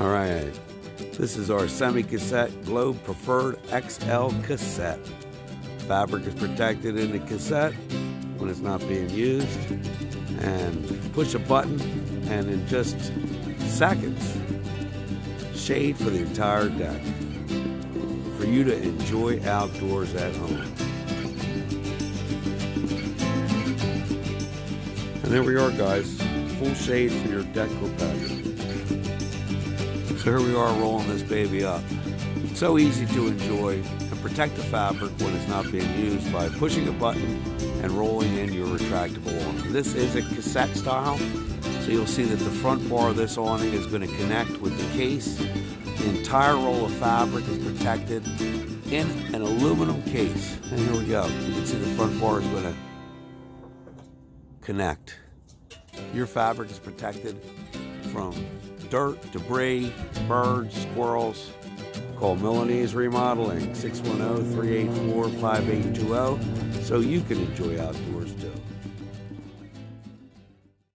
All right, this is our semi-cassette Globe Preferred XL cassette. Fabric is protected in the cassette when it's not being used, and push a button and in just seconds, shade for the entire deck for you to enjoy outdoors at home. And there we are, guys, full shade for your deck or patio. So here we are rolling this baby up. So easy to enjoy and protect the fabric when it's not being used by pushing a button and rolling in your retractable awning. This is a cassette style, so you'll see that the front bar of this awning is going to connect with the case. The entire roll of fabric is protected in an aluminum case. And here we go. You can see the front bar is going to connect. Your fabric is protected from dirt, debris, birds, squirrels. Call Milanese Remodeling, 610-384-5820, so you can enjoy outdoors too.